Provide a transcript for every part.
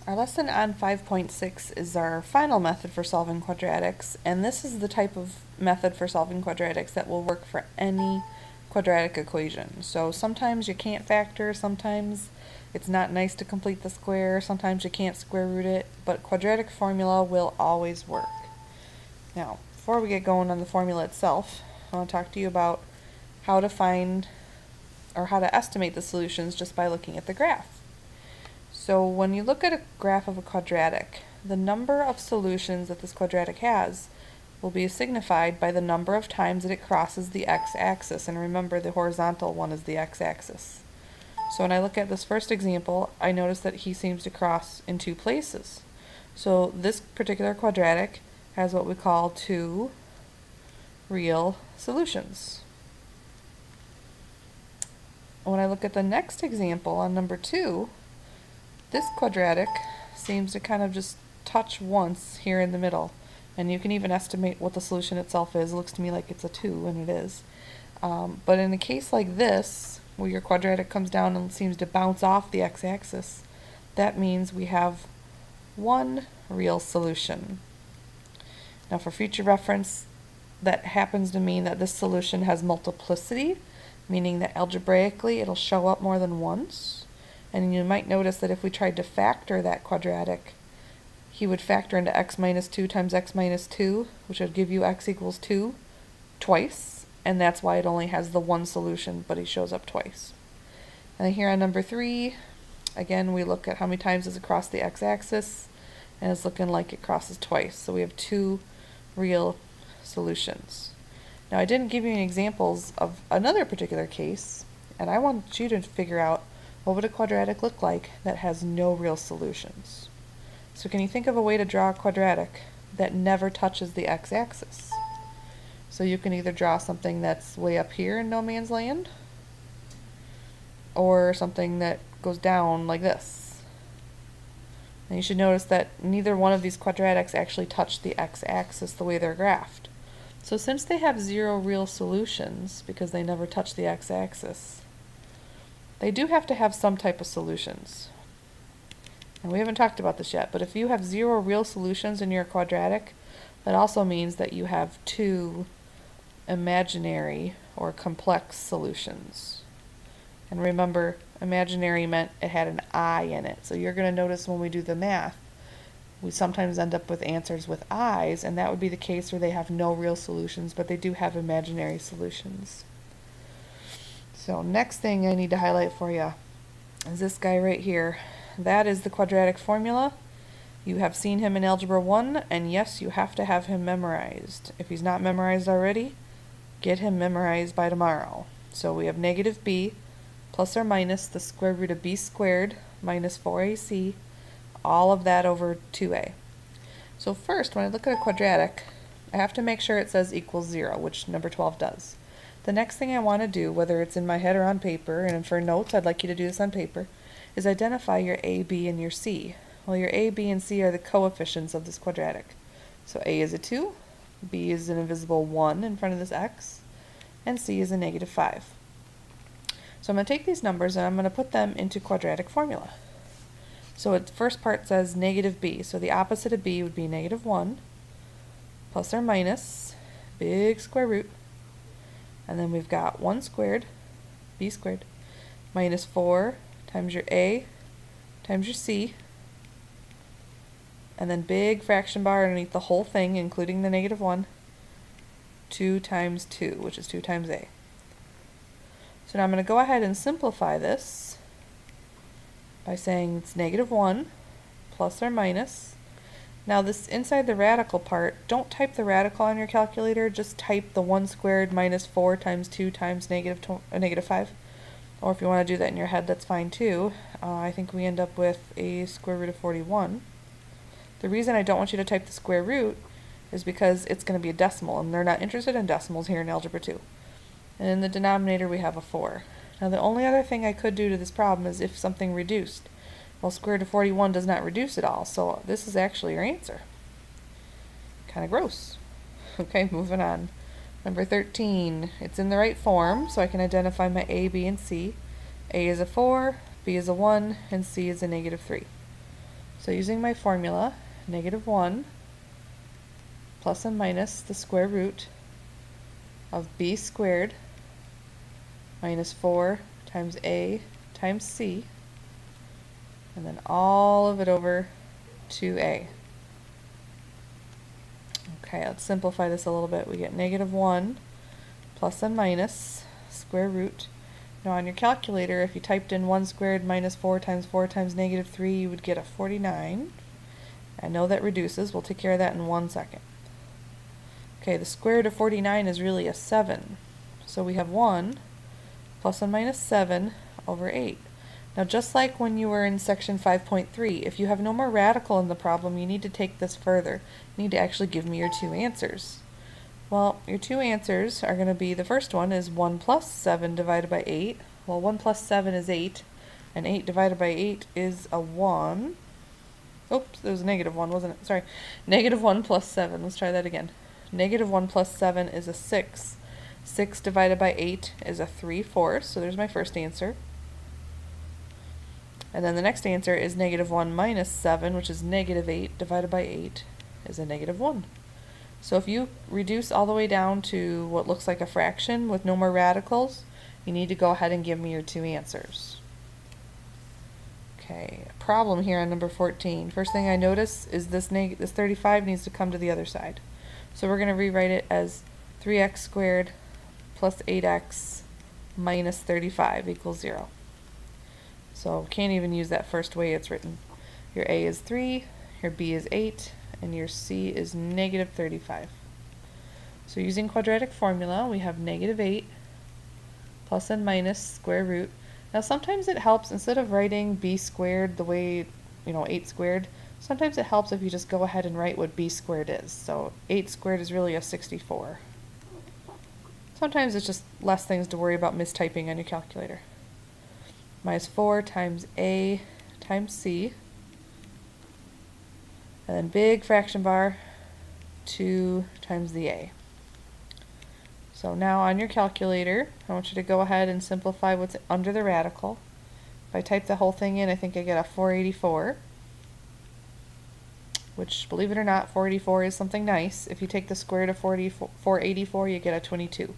Our lesson on 5.6 is our final method for solving quadratics, and this is the type of method for solving quadratics that will work for any quadratic equation. So sometimes you can't factor, sometimes it's not nice to complete the square, sometimes you can't square root it, but quadratic formula will always work. Now, before we get going on the formula itself, I want to talk to you about how to find or how to estimate the solutions just by looking at the graph. So when you look at a graph of a quadratic, the number of solutions that this quadratic has will be signified by the number of times that it crosses the x-axis. And remember, the horizontal one is the x-axis. So when I look at this first example, I notice that he seems to cross in two places. So this particular quadratic has what we call two real solutions. When I look at the next example on number 2, this quadratic seems to kind of just touch once here in the middle, and you can even estimate what the solution itself is. It looks to me like it's a 2, and it is. But in a case like this, where your quadratic comes down and seems to bounce off the x-axis, that means we have one real solution. Now for future reference, that happens to mean that this solution has multiplicity, meaning that algebraically it'll show up more than once. And you might notice that if we tried to factor that quadratic, he would factor into x minus 2 times x minus 2, which would give you x equals 2 twice, and that's why it only has the one solution, but he shows up twice. And then here on number 3, again we look at how many times it's across the x-axis, and it's looking like it crosses twice. So we have two real solutions. Now I didn't give you any examples of another particular case, and I want you to figure out what would a quadratic look like that has no real solutions. So can you think of a way to draw a quadratic that never touches the x-axis? So you can either draw something that's way up here in no man's land, or something that goes down like this. And you should notice that neither one of these quadratics actually touch the x-axis the way they're graphed. So since they have zero real solutions, because they never touch the x-axis, they do have to have some type of solutions. And we haven't talked about this yet, but if you have zero real solutions in your quadratic, that also means that you have two imaginary or complex solutions. And remember, imaginary meant it had an I in it. So you're going to notice when we do the math, we sometimes end up with answers with I's, and that would be the case where they have no real solutions, but they do have imaginary solutions. So next thing I need to highlight for you is this guy right here. That is the quadratic formula. You have seen him in Algebra 1, and yes, you have to have him memorized. If he's not memorized already, get him memorized by tomorrow. So we have negative b plus or minus the square root of b squared minus 4ac, all of that over 2a. So first, when I look at a quadratic, I have to make sure it says equals 0, which number 12 does. The next thing I want to do, whether it's in my head or on paper, and for notes I'd like you to do this on paper, is identify your a, b, and your c. Well, your a, b, and c are the coefficients of this quadratic. So a is a 2, b is an invisible 1 in front of this x, and c is a negative 5. So I'm going to take these numbers and I'm going to put them into quadratic formula. So the first part says negative b, so the opposite of b would be negative 1 plus or minus big square root, and then we've got 1 squared, b squared, minus 4 times your a times your c, and then big fraction bar underneath the whole thing, including the negative 1, 2 times 2, which is 2 times a. So now I'm going to go ahead and simplify this by saying it's negative 1 plus or minus. Now this inside the radical part, don't type the radical on your calculator, just type the 1 squared minus 4 times 2 times negative 5. Or if you want to do that in your head, that's fine too. I think we end up with a square root of 41. The reason I don't want you to type the square root is because it's going to be a decimal, and they're not interested in decimals here in Algebra 2. And in the denominator we have a 4. Now the only other thing I could do to this problem is if something reduced. Well, square root of 41 does not reduce at all, so this is actually your answer. Kind of gross. Okay, moving on. Number 13, it's in the right form, so I can identify my a, b, and c. A is a 4, b is a 1, and c is a negative 3. So using my formula, -1 plus and minus the square root of b squared minus 4 times a times c, and then all of it over 2a. Okay, let's simplify this a little bit. We get -1 plus and minus square root. Now on your calculator, if you typed in 1 squared minus 4 times -3, you would get a 49. I know that reduces. We'll take care of that in 1 second. Okay, the square root of 49 is really a 7. So we have 1 plus and minus 7 over 8. Now just like when you were in section 5.3, if you have no more radical in the problem, you need to take this further. You need to actually give me your two answers. Well, your two answers are going to be, the first one is 1 plus 7 divided by 8. Well, 1 plus 7 is 8, and 8 divided by 8 is a 1. Oops, there was a -1, wasn't it? Sorry. -1 plus 7. Let's try that again. -1 plus 7 is a 6. 6 divided by 8 is a 3/4, so there's my first answer. And then the next answer is -1 minus 7, which is -8 divided by 8 is a -1. So if you reduce all the way down to what looks like a fraction with no more radicals, you need to go ahead and give me your two answers. Okay, problem here on number 14. First thing I notice is this 35 needs to come to the other side. So we're going to rewrite it as 3x squared plus 8x minus 35 equals 0. So can't even use that first way it's written. Your a is 3, your b is 8, and your c is -35. So using quadratic formula, we have -8 plus and minus square root. Now sometimes it helps, instead of writing b squared the way, 8 squared, sometimes it helps if you just go ahead and write what b squared is. So 8 squared is really a 64. Sometimes it's just less things to worry about mistyping on your calculator. Minus 4 times a times c, and then big fraction bar, 2 times the a. So now on your calculator, I want you to go ahead and simplify what's under the radical. If I type the whole thing in, I think I get a 484, which, believe it or not, 484 is something nice. If you take the square root of 484, you get a 22.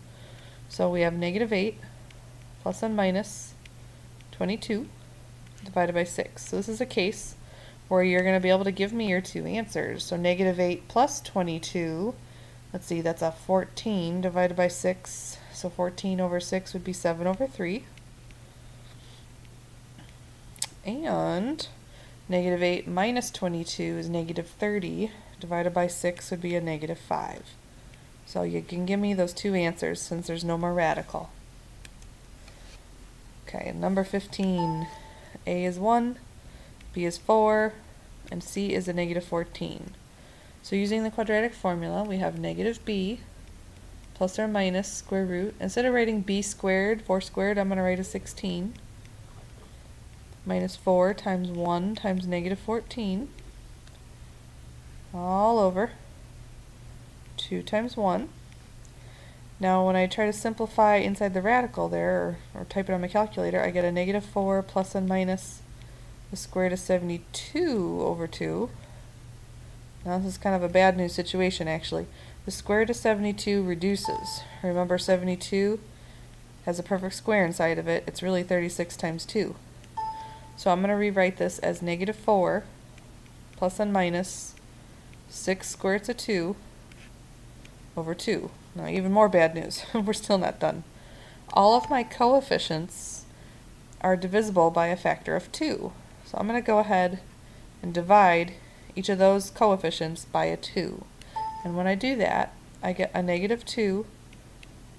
So we have -8 plus and minus 22 divided by 6. So this is a case where you're going to be able to give me your two answers. So -8 plus 22, let's see, that's a 14 divided by 6. So 14 over 6 would be 7 over 3. And -8 minus 22 is -30 divided by 6 would be a -5. So you can give me those two answers since there's no more radical. Okay, number 15. A is 1, B is 4, and C is a -14. So using the quadratic formula, we have -b plus or minus square root. Instead of writing b squared, 4 squared, I'm going to write a 16. Minus 4 times 1 times -14. All over 2 times 1. Now when I try to simplify inside the radical there, or type it on my calculator, I get a -4 plus and minus the square root of 72 over 2. Now this is kind of a bad news situation actually. The square root of 72 reduces. Remember 72 has a perfect square inside of it. It's really 36 times 2. So I'm going to rewrite this as -4 plus and minus 6 square roots of 2 over 2. Now even more bad news. We're still not done. All of my coefficients are divisible by a factor of 2. So I'm going to go ahead and divide each of those coefficients by a 2. And when I do that, I get a -2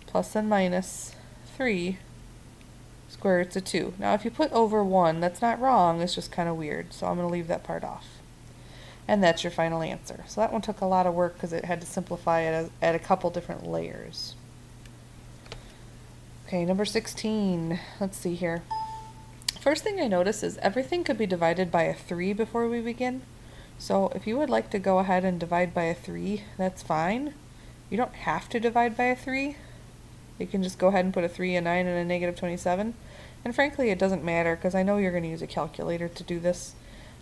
plus and minus 3 square roots of 2. Now if you put over 1, that's not wrong, it's just kind of weird. So I'm going to leave that part off. And that's your final answer. So that one took a lot of work because it had to simplify it at a couple different layers. Okay, number 16. Let's see here. First thing I notice is everything could be divided by a 3 before we begin. So if you would like to go ahead and divide by a 3, that's fine. You don't have to divide by a 3. You can just go ahead and put a 3, a 9, and a -27. And frankly, it doesn't matter because I know you're going to use a calculator to do this.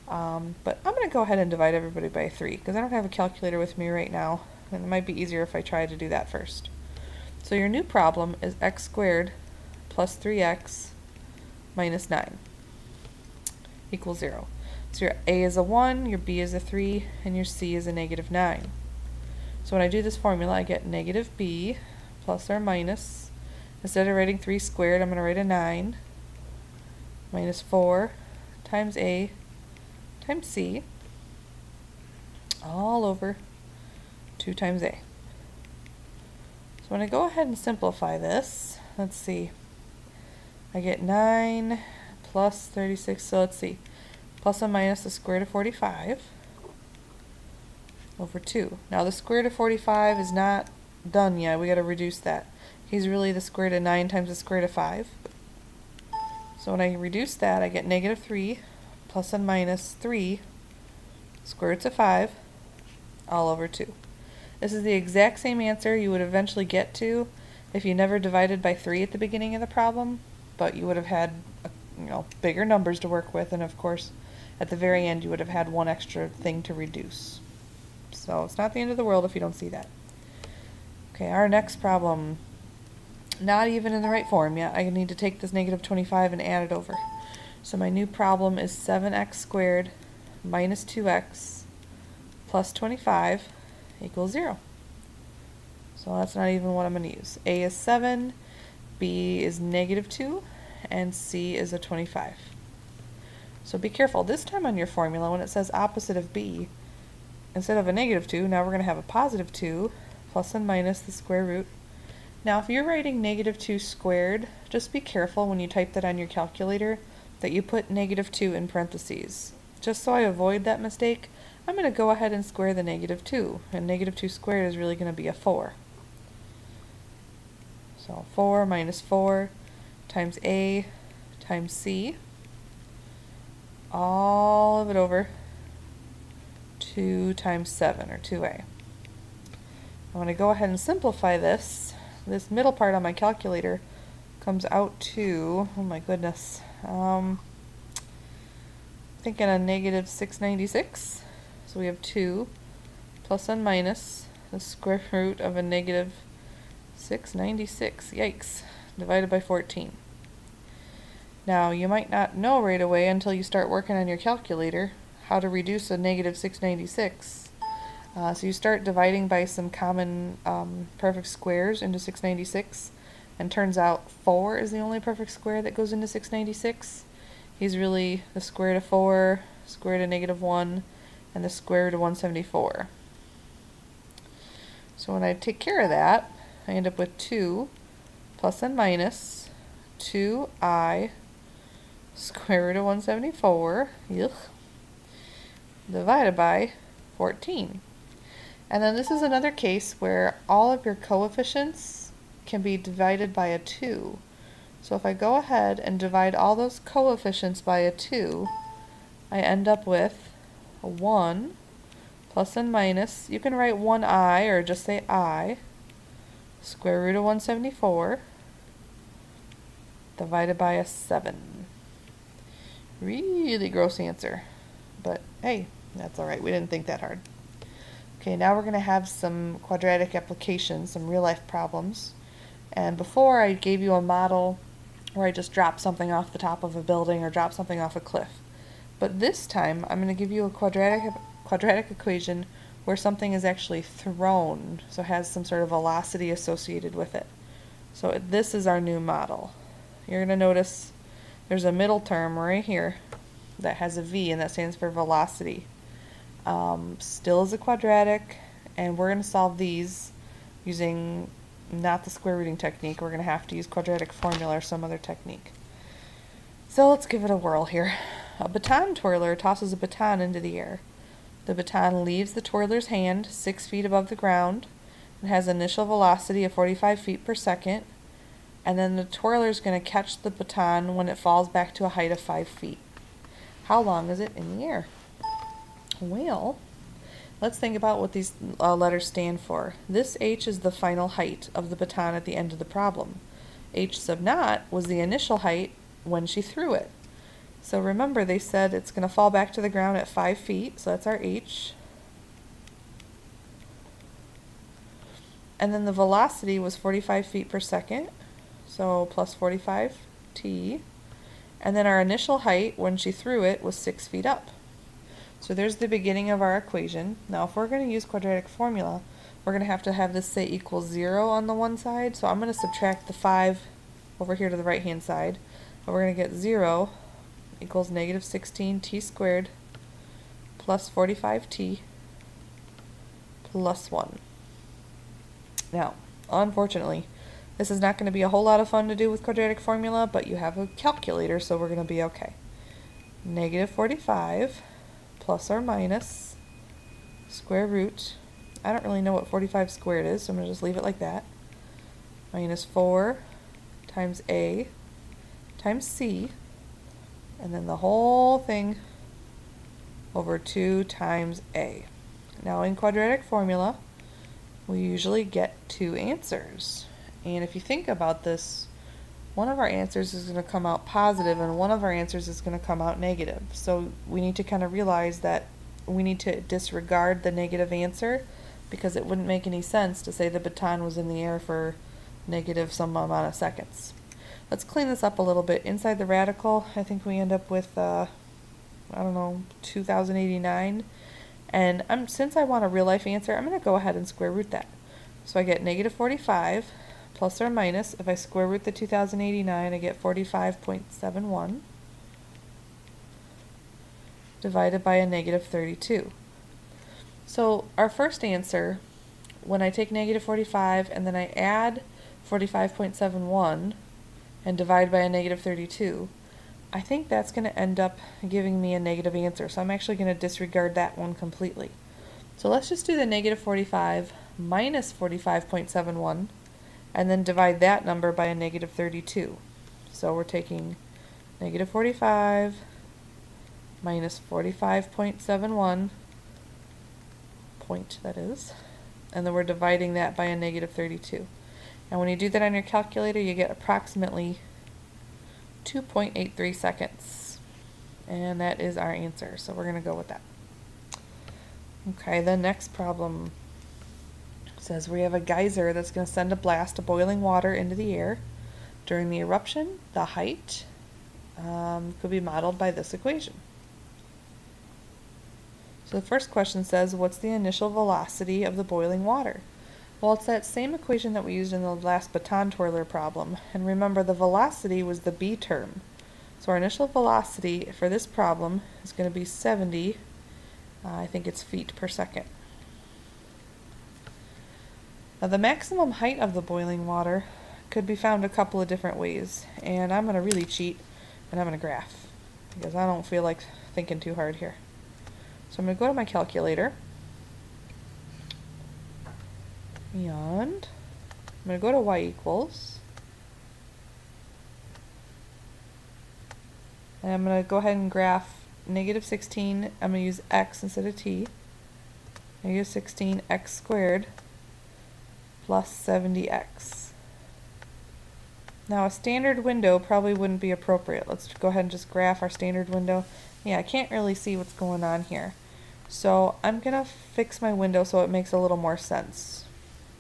But I'm going to go ahead and divide everybody by 3 because I don't have a calculator with me right now, and it might be easier if I try to do that first. So your new problem is x squared plus 3x minus 9 equals 0. So your a is a 1, your b is a 3, and your c is a negative 9. So when I do this formula, I get negative b plus or minus, instead of writing 3 squared, I'm going to write a 9, minus 4 times a times c, all over 2 times a. So when I go ahead and simplify this, let's see, I get 9 plus 36, so let's see, plus and minus the square root of 45 over 2. Now the square root of 45 is not done yet, we got to reduce that. He's really the square root of 9 times the square root of 5. So when I reduce that, I get negative 3 plus and minus 3 square roots of 5 all over 2. This is the exact same answer you would eventually get to if you never divided by 3 at the beginning of the problem, but you would have had bigger numbers to work with, and of course at the very end you would have had one extra thing to reduce. So it's not the end of the world if you don't see that. Okay, our next problem, not even in the right form yet. I need to take this negative 25 and add it over. So my new problem is 7x squared minus 2x plus 25 equals 0. So that's not even what I'm going to use. A is 7, B is negative 2, and C is a 25. So be careful. This time on your formula, when it says opposite of B, instead of a negative 2, now we're going to have a positive 2 plus and minus the square root. Now if you're writing negative 2 squared, just be careful when you type that on your calculator that you put negative 2 in parentheses. Just so I avoid that mistake, I'm going to go ahead and square the negative 2, and negative 2 squared is really going to be a 4. So 4 minus 4 times a times c, all of it over 2 times 7, or 2a. I'm going to go ahead and simplify this. This middle part on my calculator comes out to, oh my goodness, thinking a negative 696. So we have 2 plus and minus the square root of a negative 696, yikes, divided by 14. Now you might not know right away until you start working on your calculator how to reduce a negative 696. So you start dividing by some common perfect squares into 696, and turns out 4 is the only perfect square that goes into 696. He's really the square root of 4, square root of negative 1, and the square root of 174. So when I take care of that, I end up with 2 plus and minus 2i square root of 174, yuck, divided by 14. And then this is another case where all of your coefficients can be divided by a 2. So if I go ahead and divide all those coefficients by a 2, I end up with a 1 plus and minus, you can write 1i or just say I, square root of 174 divided by a 7. Really gross answer, but hey, that's alright, we didn't think that hard. Okay, now we're going to have some quadratic applications, some real life problems. And before I gave you a model where I just dropped something off the top of a building or dropped something off a cliff. But this time I'm going to give you a quadratic equation where something is actually thrown, so it has some sort of velocity associated with it. So this is our new model. You're going to notice there's a middle term right here that has a V, and that stands for velocity. Still is a quadratic, and we're going to solve these using not the square rooting technique. We're going to have to use quadratic formula or some other technique. So let's give it a whirl here. A baton twirler tosses a baton into the air. The baton leaves the twirler's hand 6 feet above the ground and has initial velocity of 45 feet per second, and then the twirler is going to catch the baton when it falls back to a height of 5 feet. How long is it in the air? Well, let's think about what these letters stand for. This H is the final height of the baton at the end of the problem. H sub naught was the initial height when she threw it. So remember, they said it's going to fall back to the ground at 5 feet, so that's our h. And then the velocity was 45 feet per second, so plus 45 t. And then our initial height when she threw it was 6 feet up. So there's the beginning of our equation. Now if we're going to use quadratic formula, we're going to have this say equals 0 on the one side. So I'm going to subtract the 5 over here to the right hand side. And we're going to get 0 equals negative 16t squared plus 45t plus 1. Now, unfortunately, this is not going to be a whole lot of fun to do with quadratic formula, but you have a calculator, so we're going to be okay. Negative 45 plus or minus square root. I don't really know what 45 squared is, so I'm going to just leave it like that. Minus 4 times a times c, and then the whole thing over 2 times a. Now in quadratic formula, we usually get 2 answers. And if you think about this, one of our answers is going to come out positive and one of our answers is going to come out negative. So we need to kind of realize that we need to disregard the negative answer, because it wouldn't make any sense to say the baton was in the air for negative some amount of seconds. Let's clean this up a little bit. Inside the radical, I think we end up with, I don't know, 2089. And since I want a real life answer, I'm going to go ahead and square root that. So I get negative 45 plus or minus, if I square root the 2089, I get 45.71 divided by a negative 32. So our first answer, when I take negative 45 and then I add 45.71 and divide by a negative 32, I think that's going to end up giving me a negative answer. So I'm actually going to disregard that one completely. So let's just do the negative 45 minus 45.71 and then divide that number by a negative 32. So we're taking negative 45 minus 45.71, that is, and then we're dividing that by a negative 32. And when you do that on your calculator, you get approximately 2.83 seconds. And that is our answer, so we're going to go with that. Okay, the next problem says we have a geyser that's going to send a blast of boiling water into the air. During the eruption, the height could be modeled by this equation. So the first question says, what's the initial velocity of the boiling water? Well, it's that same equation that we used in the last baton twirler problem. And remember, the velocity was the b term. So our initial velocity for this problem is going to be 70, I think it's feet per second. Now the maximum height of the boiling water could be found a couple of different ways. And I'm going to really cheat, and I'm going to graph, because I don't feel like thinking too hard here. So I'm going to go to my calculator, and I'm going to go to y equals, and I'm going to go ahead and graph negative 16, I'm going to use x instead of t, negative 16 x squared plus 70x. Now a standard window probably wouldn't be appropriate. Let's go ahead and just graph our standard window. Yeah, I can't really see what's going on here. So I'm going to fix my window so it makes a little more sense.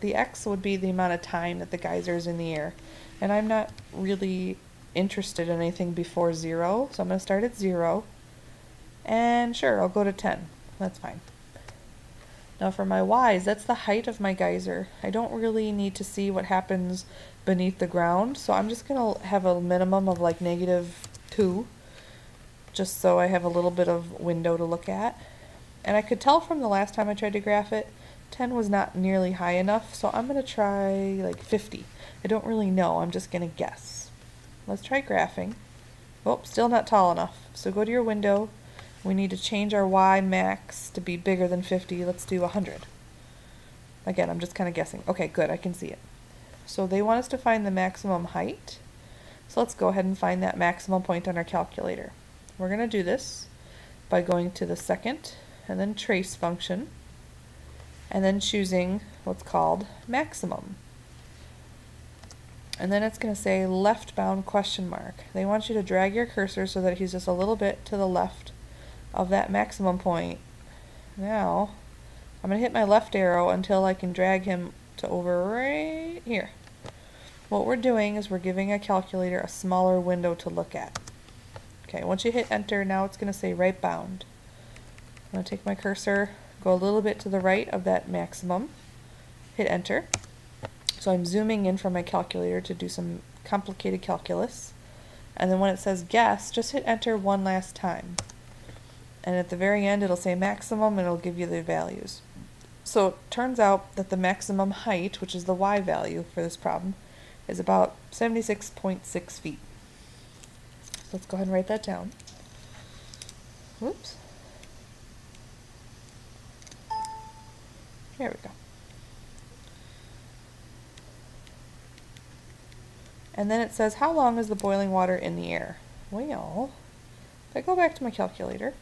The x would be the amount of time that the geyser is in the air. And I'm not really interested in anything before 0, so I'm going to start at 0. And sure, I'll go to 10. That's fine. Now for my y's, that's the height of my geyser. I don't really need to see what happens beneath the ground, so I'm just going to have a minimum of like negative 2, just so I have a little bit of window to look at. And I could tell from the last time I tried to graph it, 10 was not nearly high enough, so I'm going to try like 50. I don't really know, I'm just going to guess. Let's try graphing. Oh, still not tall enough. So go to your window. We need to change our y max to be bigger than 50. Let's do 100. Again, I'm just kind of guessing. Okay, good, I can see it. So they want us to find the maximum height. So let's go ahead and find that maximum point on our calculator. We're going to do this by going to the second and then trace function and then choosing what's called maximum. And then it's going to say left bound question mark. They want you to drag your cursor so that he's just a little bit to the left of that maximum point. Now, I'm going to hit my left arrow until I can drag him to over right here. What we're doing is we're giving a calculator a smaller window to look at. Okay, once you hit enter, now it's going to say right bound. I'm going to take my cursor, go a little bit to the right of that maximum, hit enter. So I'm zooming in from my calculator to do some complicated calculus. And then when it says guess, just hit enter one last time. And at the very end it'll say maximum and it'll give you the values. So it turns out that the maximum height, which is the y value for this problem, is about 76.6 feet. So let's go ahead and write that down. Whoops. There we go. And then it says, how long is the boiling water in the air? Well, if I go back to my calculator,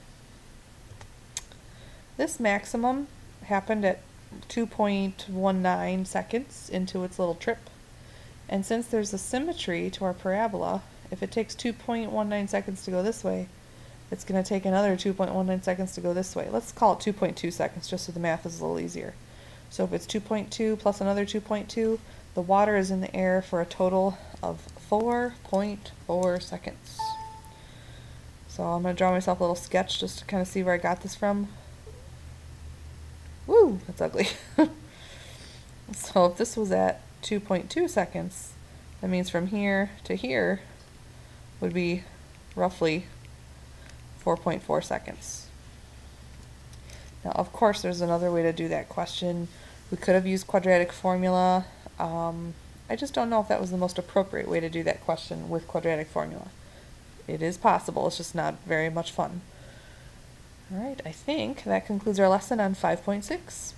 this maximum happened at 2.19 seconds into its little trip. And since there's a symmetry to our parabola, if it takes 2.19 seconds to go this way, it's going to take another 2.19 seconds to go this way. Let's call it 2.2 seconds just so the math is a little easier. So if it's 2.2 plus another 2.2, the water is in the air for a total of 4.4 seconds. So I'm going to draw myself a little sketch just to kind of see where I got this from. Woo, that's ugly. So if this was at 2.2 seconds, that means from here to here would be roughly 4.4 seconds. Now, of course, there's another way to do that question. We could have used quadratic formula. I just don't know if that was the most appropriate way to do that question with quadratic formula. It is possible, it's just not very much fun. Alright, I think that concludes our lesson on 5.6.